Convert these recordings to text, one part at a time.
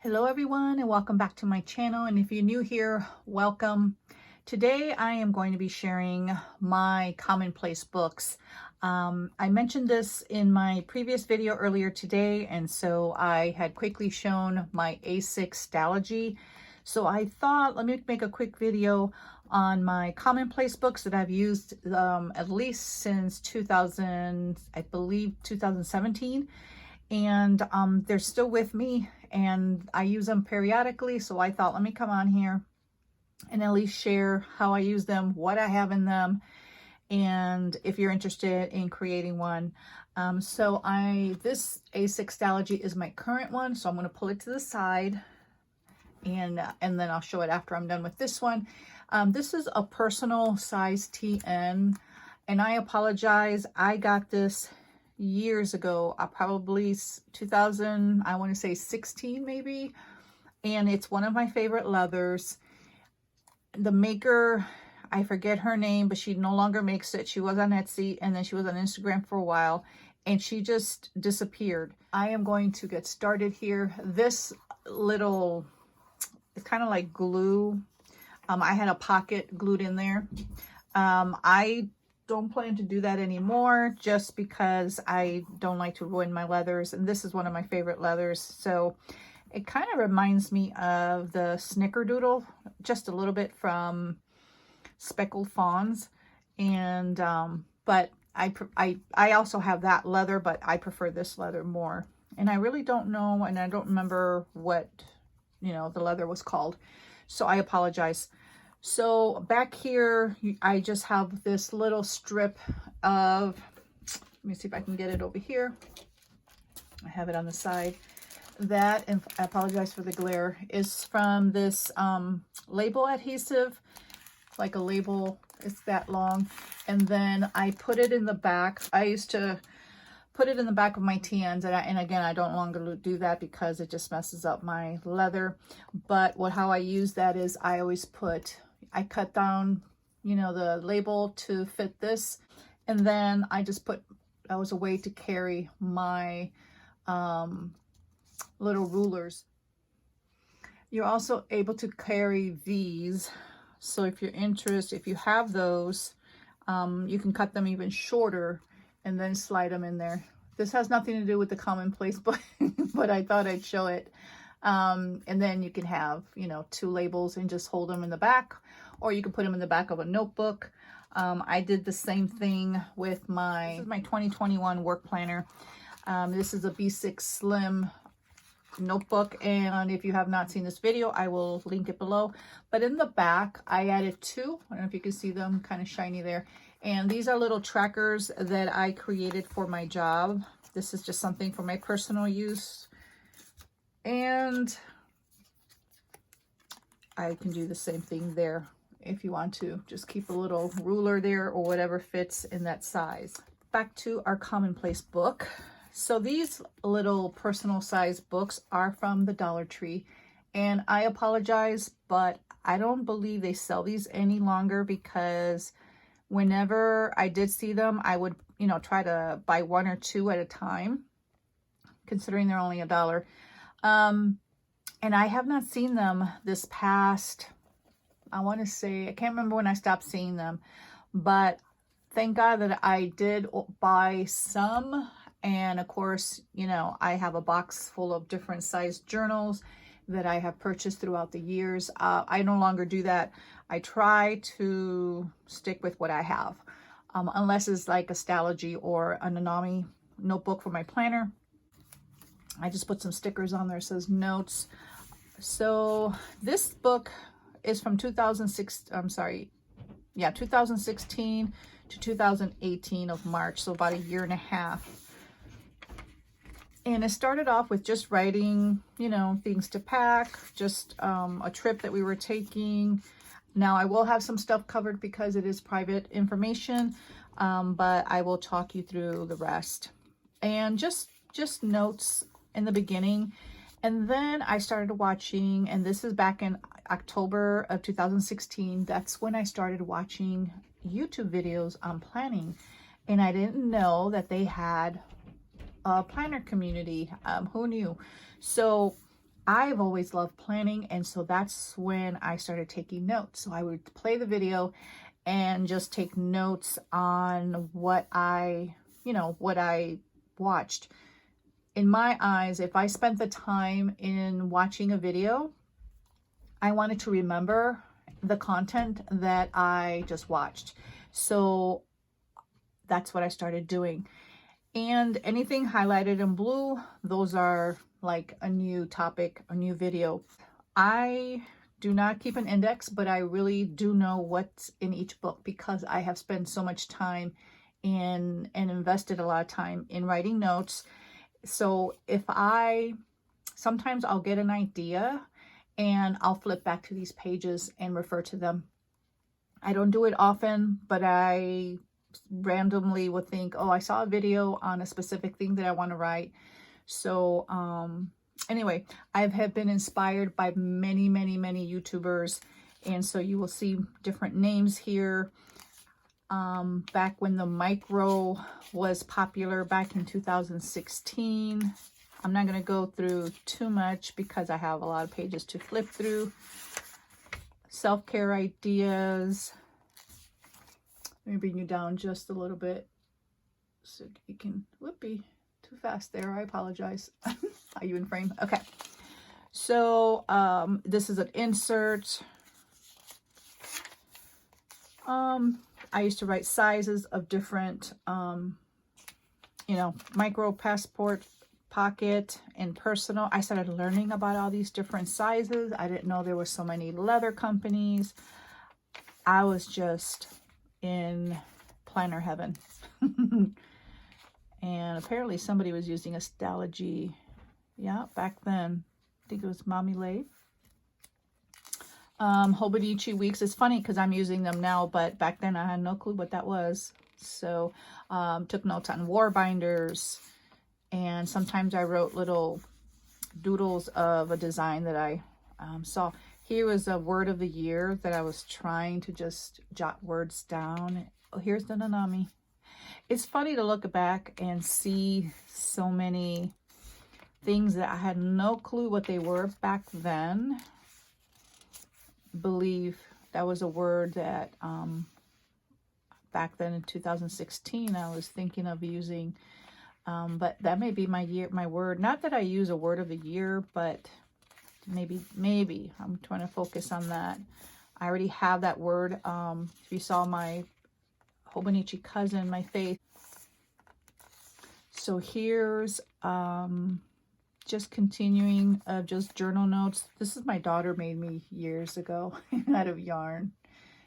Hello everyone and welcome back to my channel, and if you're new here, welcome. Today I am going to be sharing my Commonplace books. I mentioned this in my previous video earlier today, and so I had quickly shown my A6 Stalogy. So I thought, let me make a quick video on my Commonplace books that I've used at least since 2000, I believe 2017. And they're still with me and I use them periodically. So I thought, let me come on here and at least share how I use them, what I have in them, and if you're interested in creating one. This A6 Stalogy is my current one, so I'm going to pull it to the side and then I'll show it after I'm done with this one. This is a personal size TN, and I apologize, I got this years ago, probably 2000, I want to say 16 maybe, and it's one of my favorite leathers. The maker, I forget her name, but she no longer makes it. She was on Etsy and then she was on Instagram for a while and she just disappeared. I am going to get started here. This little, it's kind of like glue. I had a pocket glued in there. I don't plan to do that anymore just because I don't like to ruin my leathers, and this is one of my favorite leathers. So it kind of reminds me of the Snickerdoodle just a little bit from Speckled Fawns, and but I also have that leather, but I prefer this leather more. And I really don't know, and I don't remember what the leather was called, so I apologize. So back here, I just have this little strip of, let me see if I can get it over here. I have it on the side. That, and I apologize for the glare, is from this label adhesive, like a label, it's that long. And then I put it in the back. I used to put it in the back of my TNs, and again, I don't longer do that because it just messes up my leather. But how I use that is I cut down, the label to fit this, and then I just that was a way to carry my little rulers. You're also able to carry these, so if you're interested, if you have those, you can cut them even shorter and then slide them in there. This has nothing to do with the Commonplace book, but I thought I'd show it. And then you can have, 2 labels and just hold them in the back, or you can put them in the back of a notebook. I did the same thing with this is my 2021 work planner. This is a B6 Slim notebook, and if you have not seen this video, I will link it below. But in the back, I added 2. I don't know if you can see them, kind of shiny there. And these are little trackers that I created for my job. This is just something for my personal use. And I can do the same thing there if you want to. Just keep a little ruler there or whatever fits in that size. Back to our Commonplace book. So these little personal size books are from the Dollar Tree. And I apologize, but I don't believe they sell these any longer, because whenever I did see them, I would, try to buy 1 or 2 at a time, considering they're only $1. And I have not seen them this past, I want to say, I can't remember when I stopped seeing them, but thank God that I did buy some. And of course, I have a box full of different size journals that I have purchased throughout the years. I no longer do that. I try to stick with what I have, unless it's like a Stalogy or an Anami notebook for my planner. I just put some stickers on there, it says notes. So this book is from 2016 to 2018 of March, so about a year and a half. And it started off with just writing, things to pack, just a trip that we were taking. Now I will have some stuff covered because it is private information, but I will talk you through the rest. And just notes in the beginning. And then I started watching, and this is back in October of 2016. That's when I started watching YouTube videos on planning. And I didn't know that they had a planner community. Who knew? So I've always loved planning, and so that's when I started taking notes. So I would play the video and just take notes on what I watched. In my eyes, if I spent the time in watching a video, I wanted to remember the content that I just watched. So that's what I started doing. And anything highlighted in blue, those are like a new topic, a new video. I do not keep an index, but I really do know what's in each book because I have spent so much time in and invested a lot of time in writing notes. So sometimes I'll get an idea and I'll flip back to these pages and refer to them. I don't do it often, but I randomly would think, oh, I saw a video on a specific thing that I want to write. So anyway, I have been inspired by many YouTubers, and so you will see different names here. Back when the micro was popular back in 2016. I'm not going to go through too much because I have a lot of pages to flip through. Self-care ideas. Let me bring you down just a little bit so you can, whoopee, too fast there. I apologize. Are you in frame? Okay. So this is an insert. I used to write sizes of different, micro, passport, pocket, and personal. I started learning about all these different sizes. I didn't know there were so many leather companies. I was just in planner heaven. And apparently somebody was using a Stalogy. Yeah, back then. I think it was Mommy Lave. Hobonichi Weeks. It's funny because I'm using them now, but back then I had no clue what that was. So took notes on war binders, and sometimes I wrote little doodles of a design that I saw. Here was a word of the year that I was trying to just jot words down. Oh, here's the Nanami. It's funny to look back and see so many things that I had no clue what they were back then. Believe that was a word that back then in 2016 I was thinking of using, but that may be my word. Not that I use a word of the year, but maybe I'm trying to focus on that. I already have that word. If you saw my Hobonichi cousin, my Faith. So here's just continuing just journal notes. This is my daughter made me years ago out of yarn.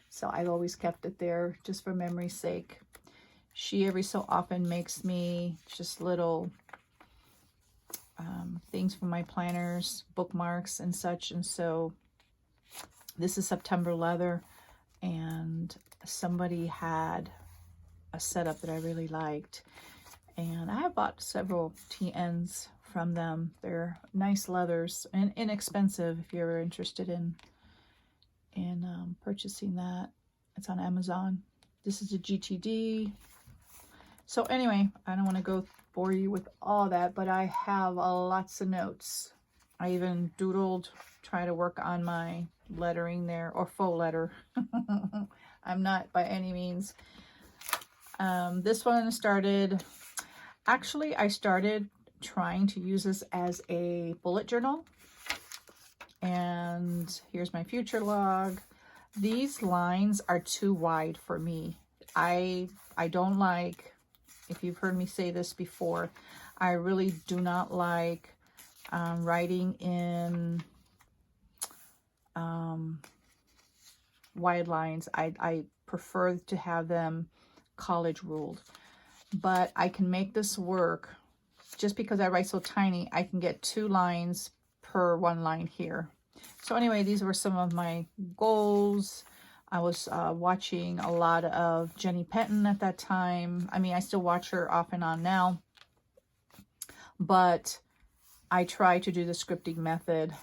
So I've always kept it there just for memory's sake. She every so often makes me just little things for my planners, bookmarks and such. And so this is September leather, and somebody had a setup that I really liked. And I have bought several TNs from them. They're nice leathers and inexpensive if you're interested in purchasing that. It's on Amazon. This is a GTD. So anyway, I don't want to go bore you with all that, but I have lots of notes. I even doodled, try to work on my lettering there, or faux letter. I'm not by any means. This one started, actually I started trying to use this as a bullet journal. And here's my future log. These lines are too wide for me. I don't like, if you've heard me say this before, I really do not like writing in wide lines. I prefer to have them college ruled, but I can make this work. Just because I write so tiny, I can get 2 lines per 1 line here. So anyway, these were some of my goals. I was watching a lot of Jenny Penton at that time. I mean, I still watch her off and on now, but I try to do the scripting method.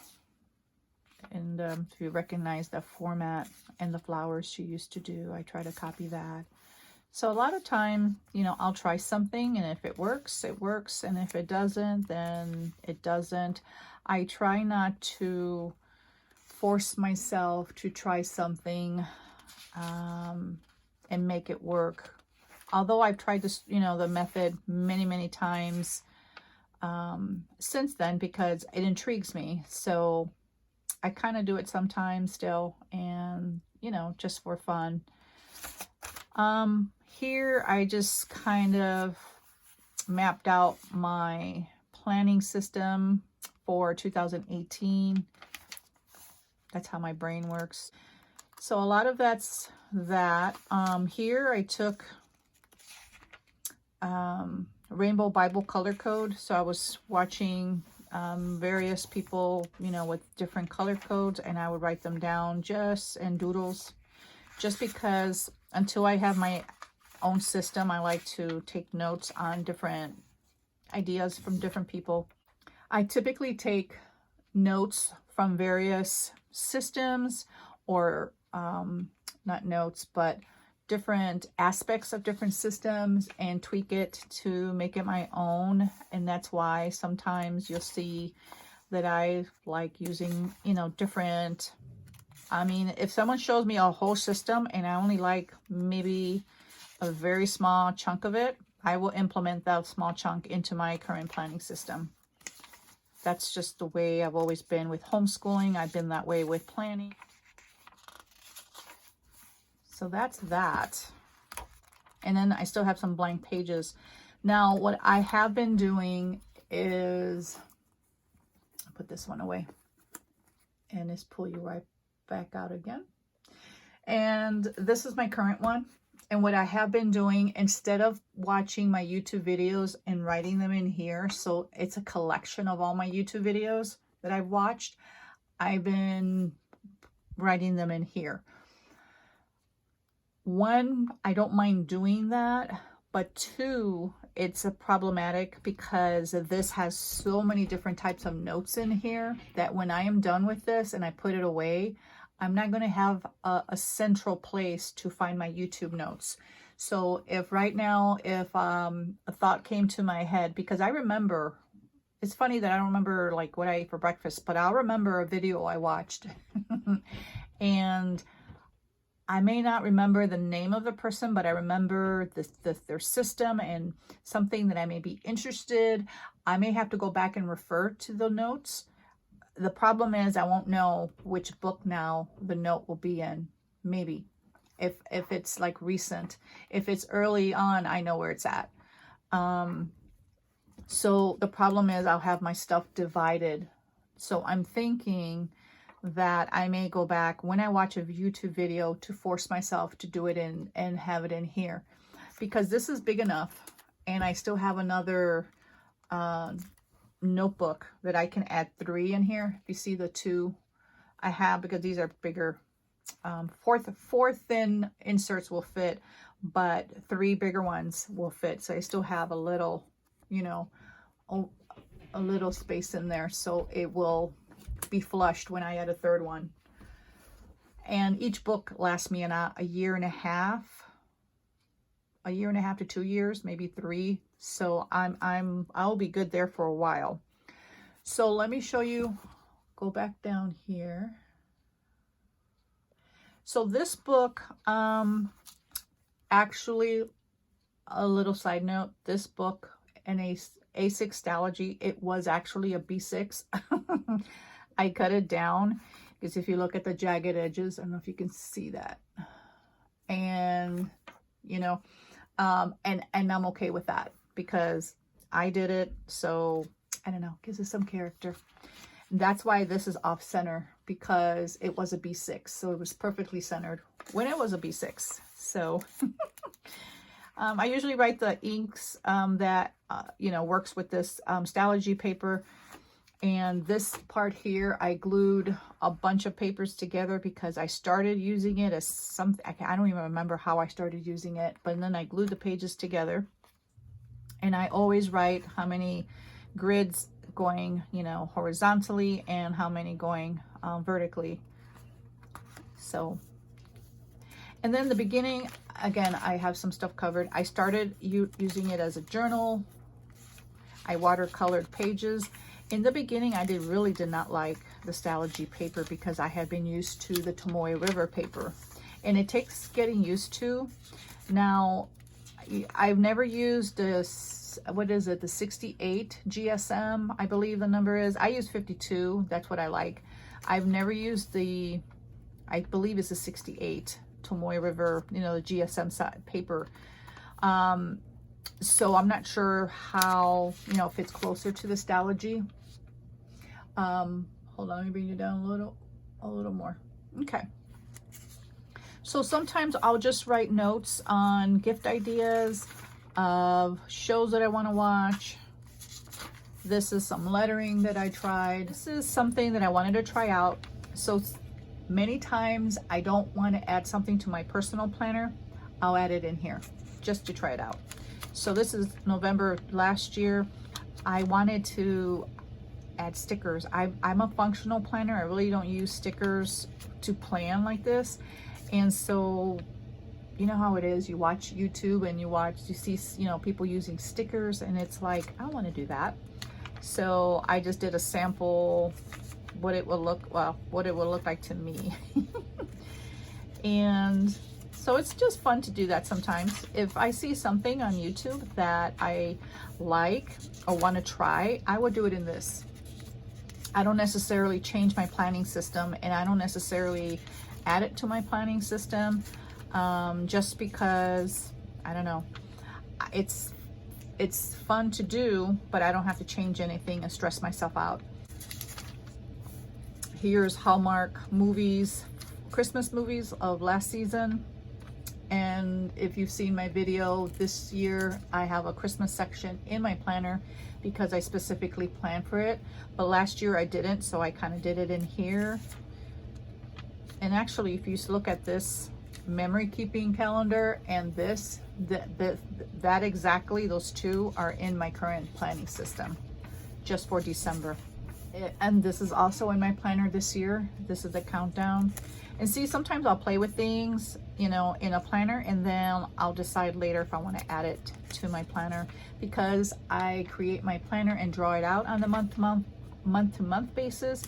And if you recognize the format and the flowers she used to do, I try to copy that. So a lot of time, you know, I'll try something, and if it works, it works. And if it doesn't, then it doesn't. I try not to force myself to try something and make it work. Although I've tried this, you know, the method many, many times since then, because it intrigues me. So I kind of do it sometimes still, and, you know, just for fun. Here I just kind of mapped out my planning system for 2018. That's how my brain works. So a lot of that's that. Here I took Rainbow Bible color code. So I was watching various people, you know, with different color codes, and I would write them down just in doodles, just because until I have my own system, I like to take notes on different ideas from different people. I typically take notes from various systems, or not notes, but different aspects of different systems, and tweak it to make it my own. And that's why sometimes you'll see that I like using, you know, different, I mean, if someone shows me a whole system and I only like maybe a very small chunk of it, I will implement that small chunk into my current planning system. That's just the way I've always been with homeschooling. I've been that way with planning. So that's that. And then I still have some blank pages. Now, what I have been doing is, I'll put this one away and just pull you right back out again. And this is my current one. And what I have been doing, instead of watching my YouTube videos and writing them in here, so it's a collection of all my YouTube videos that I've watched, I've been writing them in here. One, I don't mind doing that, but two, it's a problematic because this has so many different types of notes in here that when I am done with this and I put it away, I'm not going to have a central place to find my YouTube notes. So if right now, if a thought came to my head, because I remember, it's funny that I don't remember like what I ate for breakfast, but I'll remember a video I watched and I may not remember the name of the person, but I remember their system and something that I may be interested. I may have to go back and refer to the notes. The problem is I won't know which book now the note will be in, maybe, if it's like recent. If it's early on, I know where it's at. So the problem is I'll have my stuff divided. So I'm thinking that I may go back when I watch a YouTube video to force myself to do it in and have it in here, because this is big enough, and I still have another notebook that I can add 3 in here. If you see the 2 I have, because these are bigger, 4 thin inserts will fit, but 3 bigger ones will fit. So I still have a little, you know, a little space in there, so it will be flushed when I add a 3rd one. And each book lasts me a year and a half to 2 years, maybe 3. So I'll be good there for a while. So let me show you, go back down here. So this book, actually, a little side note, this book, an A6 Stalogy, it was actually a B6. I cut it down because if you look at the jagged edges, I don't know if you can see that. And, you know, and I'm okay with that because I did it. So I don't know, gives it some character. That's why this is off center, because it was a B6. So it was perfectly centered when it was a B6. So I usually write the inks that, you know, works with this Stalogy paper. And this part here, I glued a bunch of papers together because I started using it as something, I don't even remember how I started using it, but then I glued the pages together. And I always write how many grids going, you know, horizontally and how many going vertically. So, and then the beginning, again, I have some stuff covered. I started using it as a journal. I watercolored pages. In the beginning, I really did not like the Stalogy paper because I had been used to the Tomoe River paper. And it takes getting used to. Now, I've never used this, what is it, the 68 GSM, I believe the number is. I use 52, that's what I like. I've never used the, I believe it's the 68 Tomoe River, you know, the GSM side paper. So I'm not sure how, you know, if it's closer to the Stalogy. Hold on, let me bring you down a little more. Okay. So sometimes I'll just write notes on gift ideas of shows that I want to watch. This is some lettering that I tried. This is something that I wanted to try out. So many times I don't want to add something to my personal planner. I'll add it in here just to try it out. So this is November last year. I wanted to add stickers. I'm a functional planner. I really don't use stickers to plan like this. And so, you know how it is, you watch YouTube and you see, you know, people using stickers, and it's like, I want to do that. So I just did a sample, what it will look like to me. And so it's just fun to do that sometimes. If I see something on YouTube that I like or want to try, I would do it in this. I don't necessarily change my planning system, and I don't necessarily add it to my planning system, just because, I don't know, it's fun to do, but I don't have to change anything and stress myself out. Here's Hallmark movies, Christmas movies of last season. And if you've seen my video this year, I have a Christmas section in my planner because I specifically planned for it. But last year I didn't, so I kind of did it in here. And actually, if you look at this memory keeping calendar and this, that exactly, those two are in my current planning system just for December. And this is also in my planner this year. This is the countdown. And see, sometimes I'll play with things, you know, in a planner, and then I'll decide later if I want to add it to my planner, because I create my planner and draw it out on the month-to-month basis,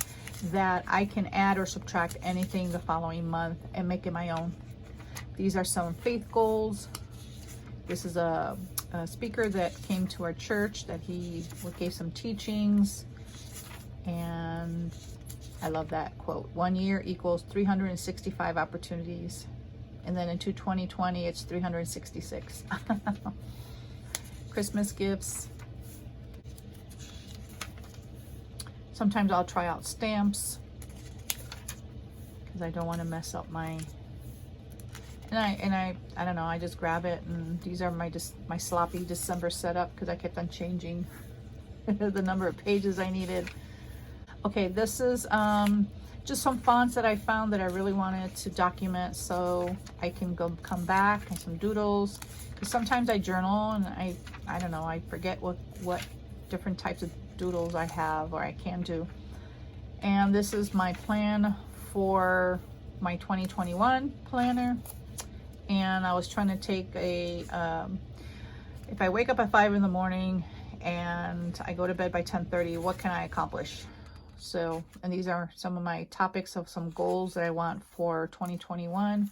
that I can add or subtract anything the following month and make it my own. These are some faith goals. This is a speaker that came to our church that he gave some teachings, and I love that quote. 1 year equals 365 opportunities. And then into 2020, it's 366. Christmas gifts. Sometimes I'll try out stamps because I don't want to mess up my, I don't know, I just grab it, and these are my sloppy December setup because I kept on changing the number of pages I needed. Okay, this is just some fonts that I found that I really wanted to document so I can come back, and some doodles. Because sometimes I journal and I don't know, I forget what different types of doodles I have or I can do. And this is my plan for my 2021 planner. And I was trying to take a, if I wake up at 5 in the morning and I go to bed by 10:30, what can I accomplish? So, and these are some of my topics of some goals that I want for 2021.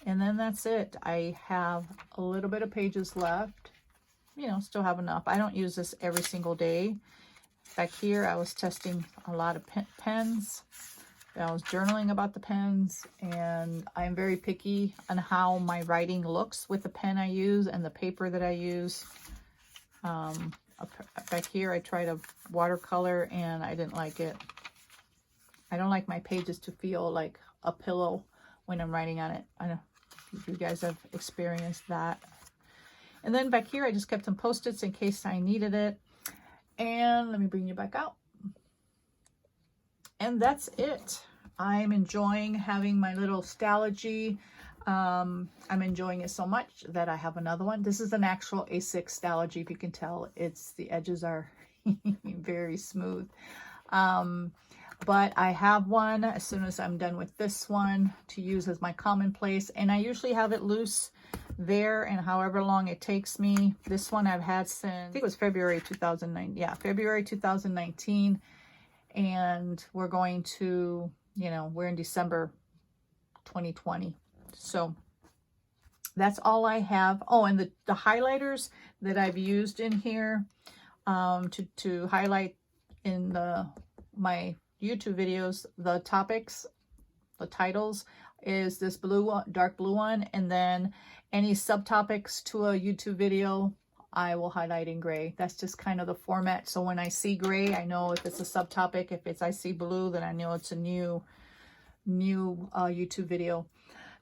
And then that's it. I have a little bit of pages left, you know, still have enough. I don't use this every single day. Back here, I was testing a lot of pens. I was journaling about the pens, and I'm very picky on how my writing looks with the pen I use and the paper that I use. Back here, I tried a watercolor and I didn't like it. I don't like my pages to feel like a pillow when I'm writing on it. I don't know if you guys have experienced that. And then back here, I just kept some Post-its in case I needed it. And let me bring you back out. And that's it. I'm enjoying having my little Stalogy. I'm enjoying it so much that I have another one. This is an actual A6 Stalogy. If you can tell, the edges are very smooth. But I have one as soon as I'm done with this one to use as my Commonplace. And I usually have it loose there, and however long it takes me. This one I've had since, I think it was February 2009. Yeah, February 2019. And we're going to, you know, we're in December 2020. So that's all I have. Oh, and the highlighters that I've used in here to highlight in my YouTube videos, the topics, the titles, is this blue one, dark blue one, and then any subtopics to a YouTube video I will highlight in gray. That's just kind of the format. So when I see gray, I know if it's a subtopic. If I see blue, then I know it's a new YouTube video.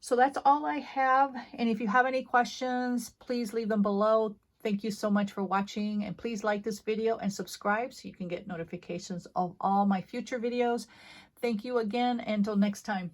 So that's all I have. And if you have any questions, please leave them below. Thank you so much for watching, and please like this video and subscribe so you can get notifications of all my future videos. Thank you again. Until next time.